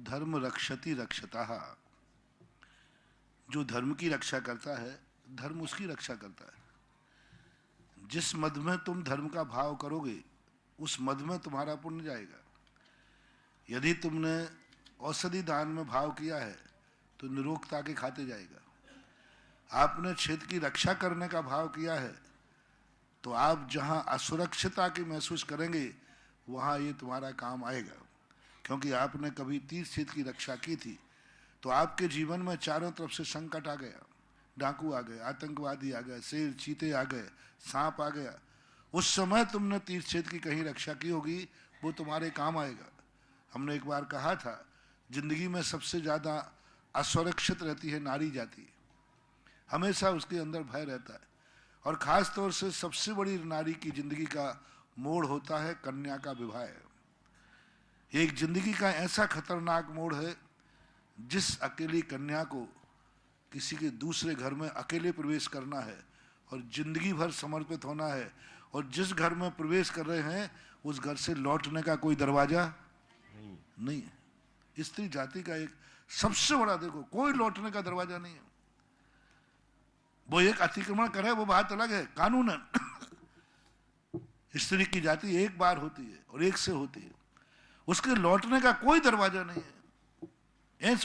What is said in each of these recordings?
धर्म रक्षति रक्षतः। जो धर्म की रक्षा करता है, धर्म उसकी रक्षा करता है। जिस मद में तुम धर्म का भाव करोगे, उस मद में तुम्हारा पुण्य जाएगा। यदि तुमने औषधि दान में भाव किया है तो निरोगता के खाते जाएगा। आपने क्षेत्र की रक्षा करने का भाव किया है तो आप जहां असुरक्षितता की महसूस करेंगे वहां ये तुम्हारा काम आएगा। क्योंकि आपने कभी तीर्थ क्षेत्र की रक्षा की थी तो आपके जीवन में चारों तरफ से संकट आ गया, डाकू आ गए, आतंकवादी आ गए, शेर चीते आ गए, सांप आ गया। उस समय तुमने तीर्थ क्षेत्र की कहीं रक्षा की होगी, वो तुम्हारे काम आएगा। हमने एक बार कहा था, जिंदगी में सबसे ज्यादा असुरक्षित रहती है नारी जाति। हमेशा उसके अंदर भय रहता है। और खास तौर से सबसे बड़ी नारी की जिंदगी का मोड़ होता है कन्या का विवाह। एक जिंदगी का ऐसा खतरनाक मोड़ है जिस अकेली कन्या को किसी के दूसरे घर में अकेले प्रवेश करना है और जिंदगी भर समर्पित होना है, और जिस घर में प्रवेश कर रहे हैं उस घर से लौटने का कोई दरवाजा नहीं है। स्त्री जाति का एक सबसे बड़ा, देखो, कोई लौटने का दरवाजा नहीं है। वो एक अतिक्रमण करे वो बात अलग है, कानूनन स्त्री की जाति एक बार होती है और एक से होती है, उसके लौटने का कोई दरवाजा नहीं है।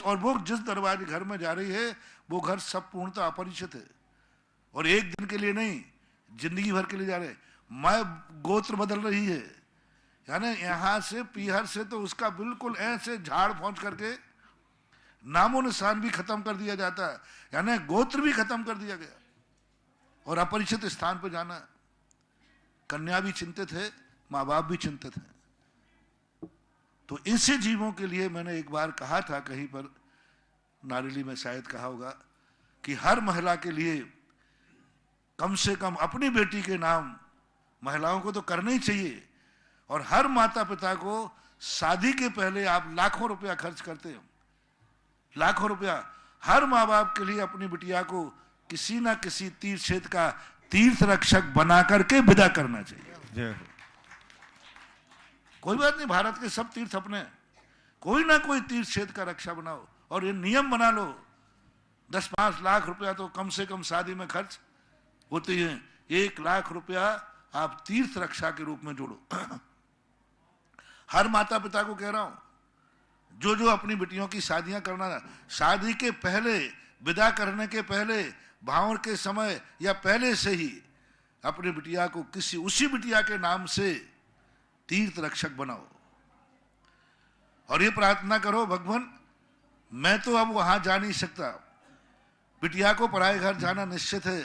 और वो जिस दरवाजे घर में जा रही है वो घर सब पूर्णतः अपरिचित है, और एक दिन के लिए नहीं, जिंदगी भर के लिए जा रहे। मैं गोत्र बदल रही है, यानी यहां से पीहर से तो उसका बिल्कुल ऐसे झाड़ पहुंच करके नामो निशान भी खत्म कर दिया जाता है, यानी गोत्र भी खत्म कर दिया गया और अपरिचित स्थान पर जाना। कन्या भी चिंतित है, माँ बाप भी चिंतित है। तो ऐसे जीवों के लिए मैंने एक बार कहा था, कहीं पर नारेली में शायद कहा होगा, कि हर महिला के लिए कम से कम अपनी बेटी के नाम महिलाओं को तो करना ही चाहिए। और हर माता पिता को शादी के पहले आप लाखों रुपया खर्च करते हो, लाखों रुपया हर माँ बाप के लिए अपनी बिटिया को किसी ना किसी तीर्थ क्षेत्र का तीर्थ रक्षक बना करके विदा करना चाहिए। कोई बात नहीं, भारत के सब तीर्थ अपने, कोई ना कोई तीर्थ क्षेत्र का रक्षा बनाओ और ये नियम बना लो। 10-5 लाख रुपया तो कम से कम शादी में खर्च होती है, 1 लाख रुपया आप तीर्थ रक्षा के रूप में जोड़ो। हर माता पिता को कह रहा हूं, जो जो अपनी बेटियों की शादियां करना, शादी के पहले, विदा करने के पहले, भावर के समय या पहले से ही अपनी बिटिया को किसी उसी बिटिया के नाम से तीर्थ रक्षक बनाओ। और ये प्रार्थना करो, भगवान मैं तो अब वहां जा नहीं सकता, बिटिया को पराए घर जाना निश्चित है,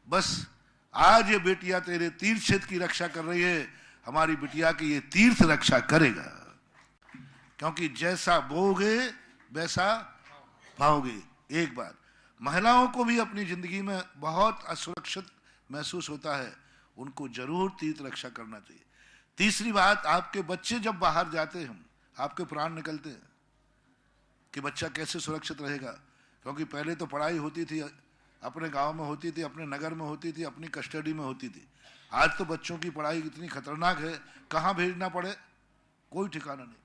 बस आज ये बेटियां तेरे तीर्थ क्षेत्र की रक्षा कर रही है, हमारी बिटिया की ये तीर्थ रक्षा करेगा। क्योंकि जैसा बोओगे वैसा पाओगे। एक बार महिलाओं को भी अपनी जिंदगी में बहुत असुरक्षित महसूस होता है, उनको जरूर तीर्थ रक्षा करना चाहिए। तीसरी बात, आपके बच्चे जब बाहर जाते हैं, आपके प्राण निकलते हैं कि बच्चा कैसे सुरक्षित रहेगा। क्योंकि पहले तो पढ़ाई होती थी, अपने गांव में होती थी, अपने नगर में होती थी, अपनी कस्टडी में होती थी। आज तो बच्चों की पढ़ाई इतनी खतरनाक है, कहाँ भेजना पड़े कोई ठिकाना नहीं,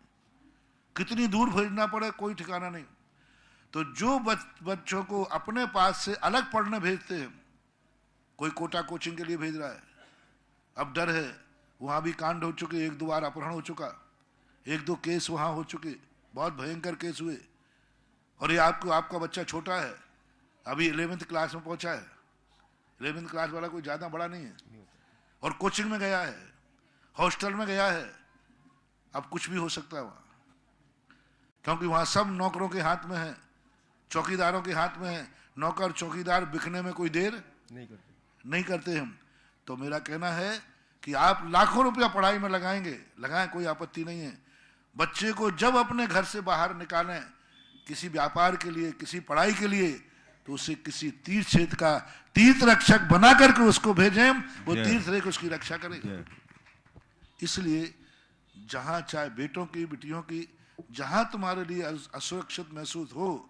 कितनी दूर भेजना पड़े कोई ठिकाना नहीं। तो जो बच्चों को अपने पास से अलग पढ़ने भेजते हैं, कोई कोटा कोचिंग के लिए भेज रहा है, अब डर है, वहां भी कांड हो चुके, 1-2 बार अपहरण हो चुका, 1-2 केस वहां हो चुके, बहुत भयंकर केस हुए। और ये आपका बच्चा छोटा है, अभी 11th क्लास में पहुंचा है, 11th क्लास वाला कोई ज्यादा बड़ा नहीं है, और कोचिंग में गया है, हॉस्टल में गया है, अब कुछ भी हो सकता है वहां। क्योंकि वहां सब नौकरों के हाथ में है, चौकीदारों के हाथ में है। नौकर चौकीदार बिकने में कोई देर नहीं करते हम। तो मेरा कहना है कि आप लाखों रुपया पढ़ाई में लगाएं, कोई आपत्ति नहीं है। बच्चे को जब अपने घर से बाहर निकालें किसी व्यापार के लिए, किसी पढ़ाई के लिए, तो उसे किसी तीर्थ क्षेत्र का तीर्थ रक्षक बना करके उसको भेजें, वो तीर्थ रख उसकी रक्षा करेगा। इसलिए जहां चाहे बेटों की, बिटियों की, जहां तुम्हारे लिए असुरक्षित महसूस हो,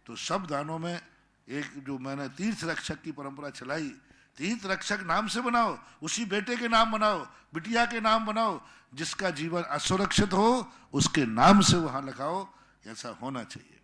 तो सब दानों में एक जो मैंने तीर्थ रक्षक की परंपरा चलाई, तीर्थ रक्षक नाम से बनाओ, उसी बेटे के नाम बनाओ, बिटिया के नाम बनाओ, जिसका जीवन असुरक्षित हो उसके नाम से वहां लगाओ। ऐसा होना चाहिए।